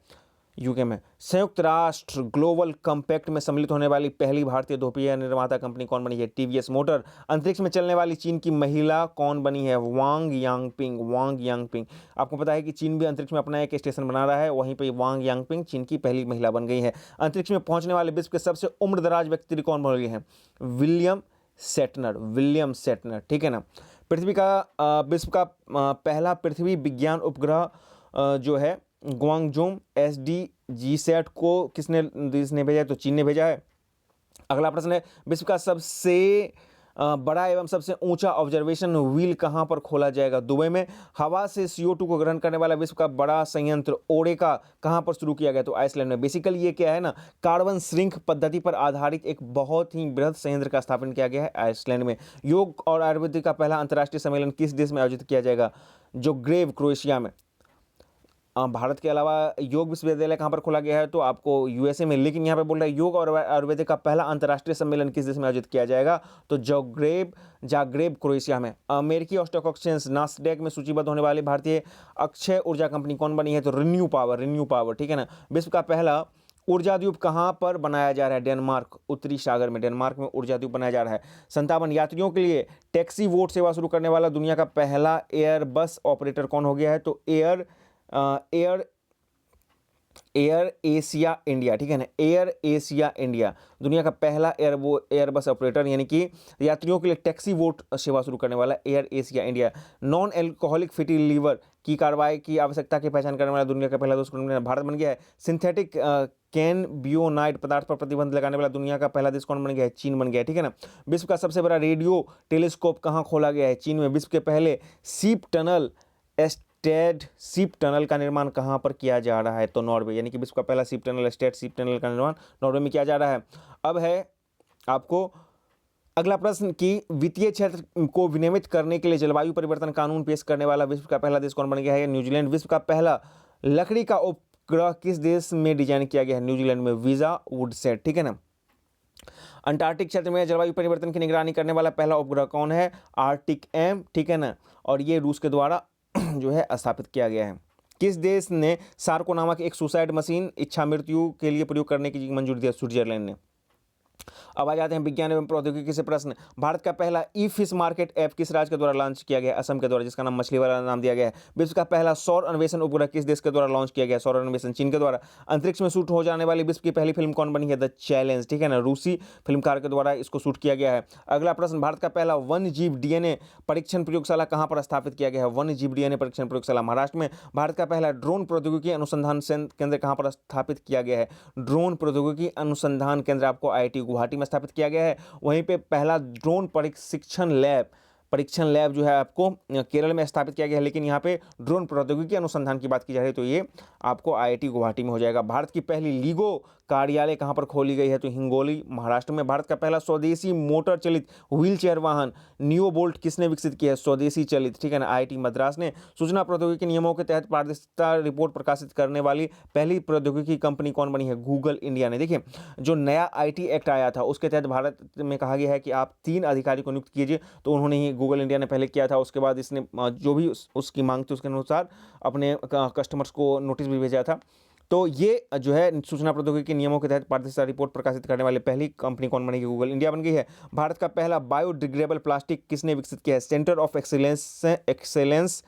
यूके में। संयुक्त राष्ट्र ग्लोबल कम्पैक्ट में सम्मिलित होने वाली पहली भारतीय दोपहिया निर्माता कंपनी कौन बनी है? TVS motor. अंतरिक्ष में चलने वाली चीन की महिला कौन बनी है? वांग यांगपिंग, वांग यांगपिंग। आपको पता है कि चीन भी अंतरिक्ष में अपना एक स्टेशन बना रहा है, वहीं पर वांग यांगपिंग चीन की पहली महिला बन गई है। अंतरिक्ष में पहुंचने वाले विश्व के सबसे उम्रदराज व्यक्ति कौन बन गए हैं? विलियम सेटनर, विलियम सेटनर, ठीक है ना। पृथ्वी का विश्व का पहला पृथ्वी विज्ञान उपग्रह जो है ग्वांगजोम SDG-SAT को किसने देश ने भेजा है? तो चीन ने भेजा है। अगला प्रश्न है विश्व का सबसे बड़ा एवं सबसे ऊंचा ऑब्जर्वेशन व्हील कहां पर खोला जाएगा? दुबई में। हवा से CO2 को ग्रहण करने वाला विश्व का बड़ा संयंत्र ओरेका कहां पर शुरू किया गया? तो आइसलैंड में। बेसिकली ये क्या है ना, कार्बन श्रृंख पद्धति पर आधारित एक बहुत ही बृहद संयंत्र का स्थापन किया गया है आइसलैंड में। योग और आयुर्वेद का पहला अंतर्राष्ट्रीय सम्मेलन किस देश में आयोजित किया जाएगा? जोग्रेब, क्रोएशिया में। भारत के अलावा योग विश्वविद्यालय कहाँ पर खोला गया है? तो आपको USA में। लेकिन यहाँ पे बोल रहा है योग और आयुर्वेद का पहला अंतर्राष्ट्रीय सम्मेलन किस देश में आयोजित किया जाएगा? तो जाग्रेब, क्रोएशिया में। अमेरिकी स्टॉक एक्सचेंज नास्डैक में सूचीबद्ध होने वाली भारतीय अक्षय ऊर्जा कंपनी कौन बनी है? तो रिन्यू पावर, ठीक है ना। विश्व का पहला ऊर्जा द्वीप कहाँ पर बनाया जा रहा है? डेनमार्क, उत्तरी सागर में, डेनमार्क में ऊर्जा द्वीप बनाया जा रहा है। 57 यात्रियों के लिए टैक्सी वोट सेवा शुरू करने वाला दुनिया का पहला एयरबस ऑपरेटर कौन हो गया है? तो एयर एशिया इंडिया, ठीक है ना। एयर एशिया इंडिया दुनिया का पहला एयरबस ऑपरेटर, यानी कि यात्रियों के लिए टैक्सी वोट सेवा शुरू करने वाला Air Asia India. Non alcoholic fatty liver की कार्रवाई की आवश्यकता की पहचान करने वाला दुनिया का पहला देश कौन बना? भारत बन गया है। सिंथेटिक कैनबियोनाइड पदार्थ पर प्रतिबंध लगाने वाला दुनिया का पहला देश कौन बन गया है? चीन बन गया है, ठीक है ना। विश्व का सबसे बड़ा रेडियो टेलीस्कोप कहाँ खोला गया है? चीन में। विश्व के पहले सीप टनल एस्टेड सीप टनल का निर्माण कहाँ पर किया जा रहा है? तो नॉर्वे, यानी कि विश्व का पहला सीप टनल एस्टेड सीप टनल का निर्माण नॉर्वे में किया जा रहा है। अब है आपको अगला प्रश्न कि वित्तीय क्षेत्र को विनियमित करने के लिए जलवायु परिवर्तन कानून पेश करने वाला विश्व का पहला देश कौन बन गया है? न्यूजीलैंड। विश्व का पहला लकड़ी का उपग्रह किस देश में डिजाइन किया गया है? न्यूजीलैंड में। वीजा वुडसेट, ठीक है ना। अंटार्कटिक क्षेत्र में जलवायु परिवर्तन की निगरानी करने वाला पहला उपग्रह कौन है? आर्टिक एम, ठीक है ना। और ये रूस के द्वारा जो है स्थापित किया गया है। किस देश ने सार्को नामक एक सुसाइड मशीन इच्छा मृत्यु के लिए प्रयोग करने की मंजूरी दी? स्विट्जरलैंड ने। अब आ जाते हैं विज्ञान एवं प्रौद्योगिकी से प्रश्न। भारत का पहला ई फिश मार्केट ऐप किस राज्य के द्वारा लॉन्च किया गया? असम के द्वारा, जिसका नाम मछली वाला नाम दिया गया है। विश्व का पहला सौर अन्वेषण उपग्रह किस देश के द्वारा लॉन्च किया गया? सौर अन्वेषण चीन के द्वारा। अंतरिक्ष में शूट हो जाने वाली विश्व की पहली फिल्म कौन बनी है? द चैलेंज, ठीक है ना। रूसी फिल्मकार के द्वारा इसको शूट किया गया है। अगला प्रश्न, भारत का पहला वन्य जीव डीएनए परीक्षण प्रयोगशाला कहाँ पर स्थापित किया गया है? वन्य जीव डीएनए परीक्षण प्रयोगशाला महाराष्ट्र में। भारत का पहला ड्रोन प्रौद्योगिकी अनुसंधान केंद्र कहाँ पर स्थापित किया गया है? ड्रोन प्रौद्योगिकी अनुसंधान केंद्र आपको आईआईटी गुवाहाटी में स्थापित किया गया है। वहीं पे पहला ड्रोन परीक्षण लैब जो है आपको केरल में स्थापित किया गया है, लेकिन यहाँ पे ड्रोन प्रौद्योगिकी अनुसंधान की बात की जा रही है तो ये आपको आईआईटी गुवाहाटी में हो जाएगा। भारत की पहली लीगो कार्यालय कहाँ पर खोली गई है? तो हिंगोली, महाराष्ट्र में। भारत का पहला स्वदेशी मोटर चलित व्हील चेयर वाहन नियो बोल्ट किसने विकसित किया है? स्वदेशी चलित, ठीक है ना, आईआईटी मद्रास ने। सूचना प्रौद्योगिकी नियमों के तहत पारदर्शिता रिपोर्ट प्रकाशित करने वाली पहली प्रौद्योगिकी कंपनी कौन बनी है? गूगल इंडिया ने। देखिए, जो नया आईटी एक्ट आया था उसके तहत भारत में कहा गया है कि आप 3 अधिकारी को नियुक्त कीजिए, तो उन्होंने ही गूगल इंडिया ने पहले किया था। उसके बाद इसने जो भी उसकी मांग थी उसके अनुसार अपने कस्टमर्स को नोटिस भी भेजा था। तो ये जो है सूचना प्रौद्योगिकी नियमों के तहत पारदर्शिता रिपोर्ट प्रकाशित करने वाली पहली कंपनी कौन बनेगी? गूगल इंडिया बन गई है। भारत का पहला बायोडिग्रेडेबल प्लास्टिक किसने विकसित किया है? Centre of excellence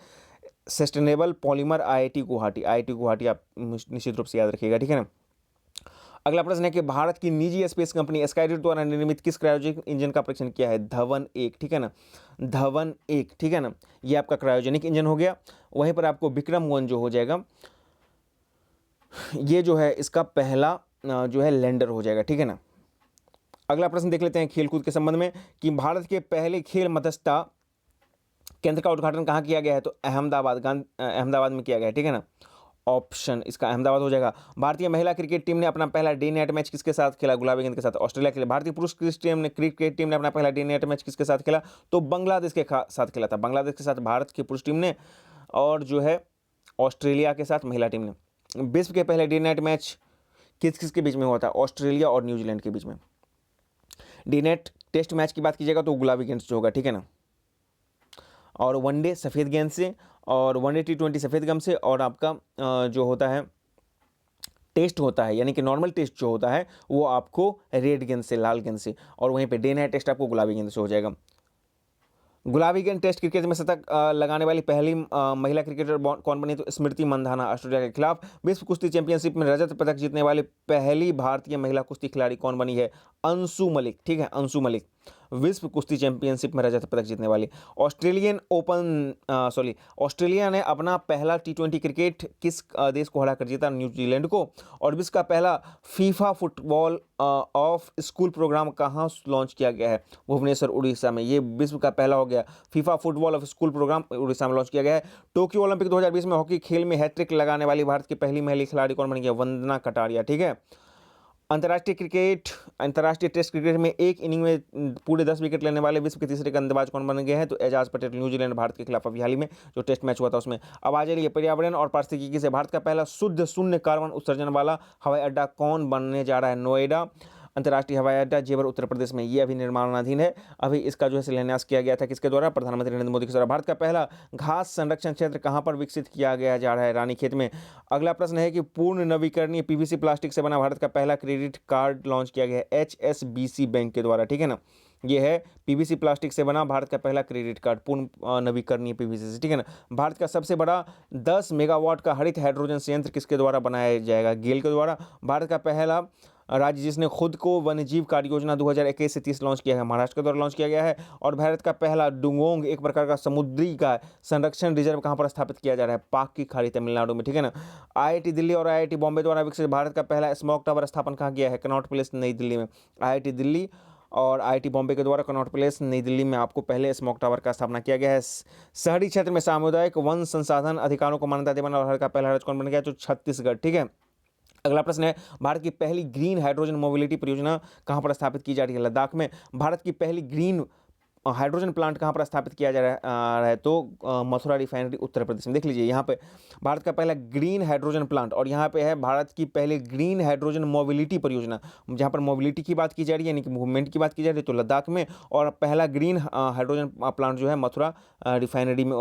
sustainable polymer, IIT Guwahati. IIT Guwahati आप निश्चित रूप से याद रखिएगा, ठीक है ना। अगला प्रश्न है कि भारत की निजी स्पेस कंपनी स्काईरूट द्वारा निर्मित किस क्रायोजेनिक इंजन का परीक्षण किया है? धवन 1, ठीक है ना। धवन 1, ठीक है ना, ये आपका क्रायोजेनिक इंजन हो गया। वहीं पर आपको विक्रम 1 जो हो जाएगा, ये जो है इसका पहला जो है लैंडर हो जाएगा, ठीक है ना। अगला प्रश्न देख लेते हैं खेलकूद के संबंध में कि भारत के पहले खेल मध्यस्थता केंद्र का उद्घाटन कहाँ किया गया है? तो अहमदाबाद में किया गया है, ठीक है ना। ऑप्शन इसका अहमदाबाद हो जाएगा। भारतीय महिला क्रिकेट टीम ने अपना पहला डे नाइट मैच किसके साथ खेला? गुलाबी गेंद के साथ, ऑस्ट्रेलिया के लिए। भारतीय पुरुष क्रिकेट टीम ने अपना पहला डे नाइट मैच किसके साथ खेला? तो बांग्लादेश के साथ खेला था। बांग्लादेश के साथ भारत की पुरुष टीम ने, और जो है ऑस्ट्रेलिया के साथ महिला टीम ने। विश्व के पहले डे नाइट मैच किस किस के बीच में हुआ था? ऑस्ट्रेलिया और न्यूजीलैंड के बीच में। डे नाइट टेस्ट मैच की बात कीजिएगा तो गुलाबी गेंद से होगा, ठीक है ना। और वनडे सफ़ेद गेंद से, और वनडे T20 सफ़ेद गेंद से, और आपका जो होता है टेस्ट होता है, यानी कि नॉर्मल टेस्ट जो होता है वो आपको रेड गेंद से, लाल गेंद से, और वहीं पे डे नाइट टेस्ट आपको गुलाबी गेंद से हो जाएगा। गुलाबी गेंद टेस्ट क्रिकेट में शतक लगाने वाली पहली महिला क्रिकेटर कौन बनी? तो स्मृति मंधाना, ऑस्ट्रेलिया के खिलाफ। विश्व कुश्ती चैंपियनशिप में रजत पदक जीतने वाली पहली भारतीय महिला कुश्ती खिलाड़ी कौन बनी है? अंशु मलिक, ठीक है, अंशु मलिक। विश्व कुश्ती चैंपियनशिप में रजत पदक जीतने वाली। ऑस्ट्रेलिया ने अपना पहला T20 क्रिकेट किस देश को हराकर जीता? न्यूजीलैंड को। और विश्व का पहला FIFA football of school programme कहाँ लॉन्च किया गया है? भुवनेश्वर, उड़ीसा में। ये विश्व का पहला हो गया FIFA football of school programme, Orissa में लॉन्च किया गया है। टोक्यो ओलंपिक 2020 में हॉकी खेल में हैट्रिक लगाने वाली भारत की पहली महिला खिलाड़ी कौन बन गई? वंदना कटारिया, ठीक है। अंतर्राष्ट्रीय टेस्ट क्रिकेट में एक इनिंग में पूरे 10 विकेट लेने वाले विश्व के तीसरे गेंदबाज कौन बन गए हैं? तो एजाज पटेल, न्यूजीलैंड भारत के खिलाफ अभी हाल ही में जो टेस्ट मैच हुआ था उसमें। अब आ जाइए पर्यावरण और पारिस्थितिकी से। भारत का पहला शुद्ध शून्य कार्बन उत्सर्जन वाला हवाई अड्डा कौन बनने जा रहा है? नोएडा अंतर्राष्ट्रीय हवाई अड्डा जेवर उत्तर प्रदेश में, ये अभी निर्माणाधीन है। अभी इसका जो है शिलान्यास किया गया था किसके द्वारा? प्रधानमंत्री नरेंद्र मोदी के द्वारा। भारत का पहला घास संरक्षण क्षेत्र कहाँ पर विकसित किया गया जा रहा है? रानीखेत में। अगला प्रश्न है कि पूर्ण नवीकरणीय पीवीसी प्लास्टिक से बना भारत का पहला क्रेडिट कार्ड लॉन्च किया गया है HSBC बैंक के द्वारा, ठीक है ना। ये है पीवीसी प्लास्टिक से बना भारत का पहला क्रेडिट कार्ड, पूर्ण नवीकरणीय पीवीसी से, ठीक है ना। भारत का सबसे बड़ा 10 मेगावाट का हरित हाइड्रोजन संयंत्र किसके द्वारा बनाया जाएगा? गेल के द्वारा। भारत का पहला राज्य जिसने खुद को वन्यजीव कार्य योजना 2021 से 30 लॉन्च किया है, महाराष्ट्र के द्वारा लॉन्च किया गया है। और भारत का पहला डुगोंग, एक प्रकार का समुद्री का संरक्षण रिजर्व, कहाँ पर स्थापित किया जा रहा है? पाक की खाड़ी, तमिलनाडु में, ठीक है ना। IIT दिल्ली और IIT बॉम्बे द्वारा विकसित भारत का पहला स्मॉग टावर स्थापन कहाँ किया है? कनॉट प्लेस, नई दिल्ली में। IIT दिल्ली और IIT बॉम्बे के द्वारा कनॉट प्लेस, नई दिल्ली में आपको पहले स्मॉग टावर का स्थापना किया गया है। शहरी क्षेत्र में सामुदायिक वन संसाधन अधिकारों को मान्यता देने वाला भारत का पहला राज्य कौन बन गया? तो छत्तीसगढ़, ठीक है। अगला प्रश्न है, भारत की पहली ग्रीन हाइड्रोजन मोबिलिटी परियोजना कहाँ पर स्थापित की जा रही है? लद्दाख में। भारत की पहली ग्रीन हाइड्रोजन प्लांट कहाँ पर स्थापित किया जा रहा है? तो मथुरा रिफाइनरी, उत्तर प्रदेश में। देख लीजिए यहाँ पे भारत का पहला ग्रीन हाइड्रोजन प्लांट, और यहाँ पे है भारत की पहली ग्रीन हाइड्रोजन मोबिलिटी परियोजना, जहाँ पर मोबिलिटी की बात की जा रही है, यानी कि मूवमेंट की बात की जा रही है, तो लद्दाख में। और पहला ग्रीन हाइड्रोजन प्लांट जो है मथुरा रिफाइनरी में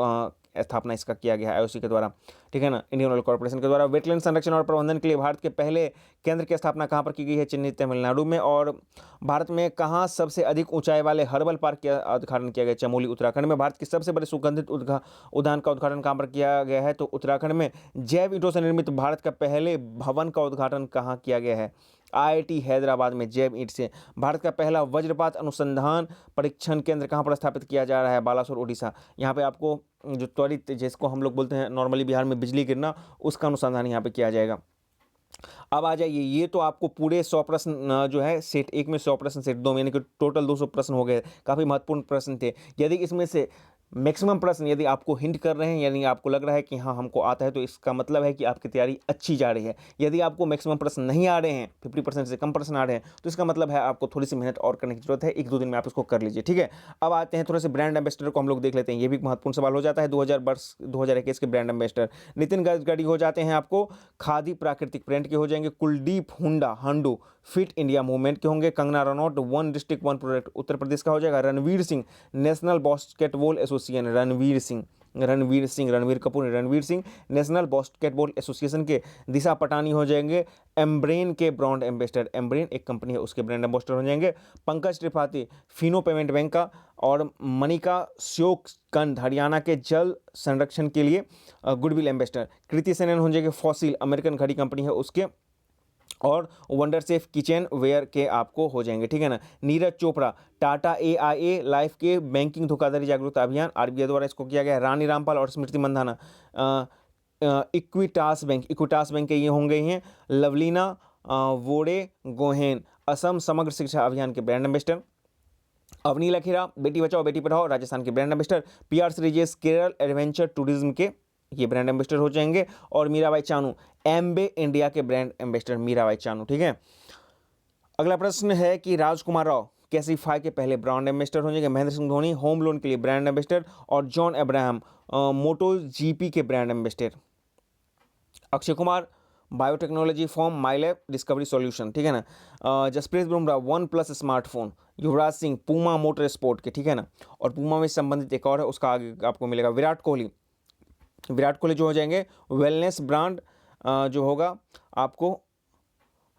स्थापना इसका किया गया है IOC के द्वारा, ठीक है ना, इंडियन ऑयल कॉर्पोरेशन के द्वारा। वेटलैंड संरक्षण और प्रबंधन के लिए भारत के पहले केंद्र की स्थापना कहाँ पर की गई है? चेन्नई, तमिलनाडु में। और भारत में कहाँ सबसे अधिक ऊंचाई वाले हर्बल पार्क का उद्घाटन किया गया? चमोली, उत्तराखंड में। भारत के सबसे बड़े सुगंधित उद्यान का उद्घाटन कहाँ पर किया गया है? तो उत्तराखंड में। जैव ईंटों से निर्मित भारत का पहले भवन का उद्घाटन कहाँ किया गया है? IIT हैदराबाद में, जैव ईंट से। भारत का पहला वज्रपात अनुसंधान परीक्षण केंद्र कहाँ पर स्थापित किया जा रहा है? बालासोर, उड़ीसा। यहाँ पे आपको जो त्वरित, जिसको हम लोग बोलते हैं नॉर्मली बिहार में बिजली गिरना, उसका अनुसंधान यहाँ पे किया जाएगा। अब आ जाइए, ये तो आपको पूरे 100 प्रश्न जो है सेट 1 में 100 प्रश्न, सेट 2 में, यानी कि टोटल 200 प्रश्न हो गए। काफ़ी महत्वपूर्ण प्रश्न थे। यदि इसमें से मैक्सिमम प्रश्न यदि आपको हिंट कर रहे हैं, यानी आपको लग रहा है कि हाँ हमको आता है, तो इसका मतलब है कि आपकी तैयारी अच्छी जा रही है। यदि आपको मैक्सिमम प्रश्न नहीं आ रहे हैं, 50% से कम प्रश्न आ रहे हैं, तो इसका मतलब है आपको थोड़ी सी मेहनत और करने की जरूरत है। 1-2 दिन में आप इसको कर लीजिए, ठीक है। अब आते हैं थोड़े से ब्रांड एम्बेसडर को हम लोग देख लेते हैं। ये भी महत्वपूर्ण सवाल हो जाता है। 2021 के ब्रांड एम्बेसडर नितिन गडकरी हो जाते हैं आपको खादी प्राकृतिक प्रिंट के हो जाएंगे। कुलदीप हुंडा हंडू फिट इंडिया मूवमेंट के होंगे। Kangana Ranaut one district one product Uttar Pradesh का हो जाएगा। Ranveer Singh national basketball association, Ranveer Kapoor, Ranveer Singh national basketball association के। दिशा पटानी हो जाएंगे एम्ब्रेन के ब्रांड एम्बेसडर, एम्ब्रेन एक कंपनी है उसके ब्रांड एम्बेसडर हो जाएंगे। पंकज त्रिपाठी फिनो पेमेंट बैंक का। और मनिका श्योकंद हरियाणा के जल संरक्षण के लिए गुडविल एम्बेसडर। कृति सेनन हो जाएंगे फॉसिल, अमेरिकन घड़ी कंपनी है उसके। और वंडर सेफ किचन वेयर के आपको हो जाएंगे, ठीक है ना। नीरज चोपड़ा टाटा AIA लाइफ के बैंकिंग धोखाधड़ी जागरूकता अभियान, RBI द्वारा इसको किया गया है। रानी रामपाल और स्मृति मंधाना इक्विटास बैंक के ये होंगे हैं। लवलीना वोडे गोहेन असम समग्र शिक्षा अभियान के ब्रांड एम्बेसडर। अवनी लखेरा बेटी बचाओ बेटी पढ़ाओ राजस्थान के brand ambassador. PR Sreejesh Kerala adventure tourism के ये ब्रांड एम्बेसडर हो जाएंगे। और मीराबाई चानू एम्बे इंडिया के ब्रांड एम्बेसडर, मीराबाई चानू, ठीक है। अगला प्रश्न है कि राजकुमार राव कैसीफाई के पहले ब्रांड एम्बेसडर हो जाएंगे। महेंद्र सिंह धोनी होम लोन के लिए ब्रांड एम्बेसडर। और जॉन अब्राहम MotoGP के brand ambassador. Akshay Kumar biotechnology firm Mylab discovery solution, ठीक है ना। Jasprit Bumrah OnePlus smartphone. Yuvraj Singh Puma motor sport के, ठीक है ना। और पूमा में संबंधित एक और है, उसका आगे आपको मिलेगा। विराट कोहली जो हो जाएंगे वेलनेस ब्रांड जो होगा आपको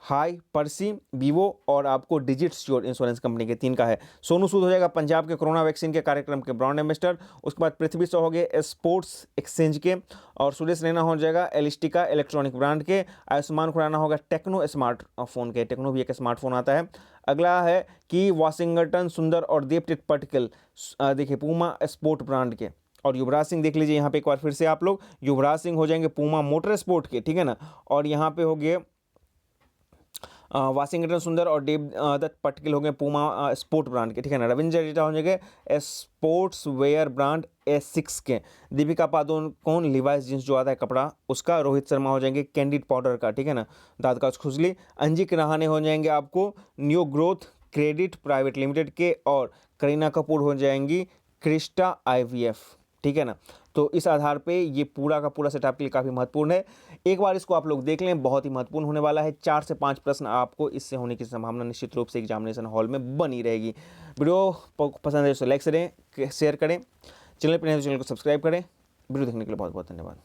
हाई पर्सी वीवो। और आपको डिजिट श्योर इंश्योरेंस कंपनी के 3 का है। सोनू सूद हो जाएगा पंजाब के कोरोना वैक्सीन के कार्यक्रम के ब्रांड एम्बेसडर। उसके बाद पृथ्वी शॉ हो गए स्पोर्ट्स एक्सचेंज के। और सुरेश रैना हो जाएगा एलिस्टिका इलेक्ट्रॉनिक ब्रांड के। आयुष्मान खुराना होगा टेक्नो स्मार्टफोन के, टेक्नो भी एक स्मार्टफोन आता है। अगला है कि वाशिंगटन सुंदर और देवटित पटिकल देखिए पूमा स्पोर्ट ब्रांड के। और युवराज सिंह देख लीजिए यहाँ पे एक बार फिर से आप लोग, युवराज सिंह हो जाएंगे पूमा मोटर स्पोर्ट के, ठीक है ना। और यहाँ पे हो गए वाशिंगटन सुंदर और देव दत्त पटकिल हो गए पूमा स्पोर्ट ब्रांड के, ठीक है ना। रविंद्र जडेजा हो जाएंगे स्पोर्ट्स वेयर ब्रांड A6 के। दीपिका पादुकोण लिवाइस जींस जो आता है कपड़ा उसका। रोहित शर्मा हो जाएंगे कैंडिड पाउडर का, ठीक है ना, दांत का खुजली। अंजिक रहाणे हो जाएंगे आपको new growth credit private limited के। और करीना कपूर हो जाएंगी क्रिस्टा IVF, ठीक है ना। तो इस आधार पे ये पूरा का पूरा सेट आपके लिए काफ़ी महत्वपूर्ण है। एक बार इसको आप लोग देख लें, बहुत ही महत्वपूर्ण होने वाला है। 4 से 5 प्रश्न आपको इससे होने की संभावना निश्चित रूप से एग्जामिनेशन हॉल में बनी रहेगी। वीडियो पसंद है तो लाइक करें, शेयर करें, चैनल पर नए तो चैनल को सब्सक्राइब करें। वीडियो देखने के लिए बहुत बहुत धन्यवाद।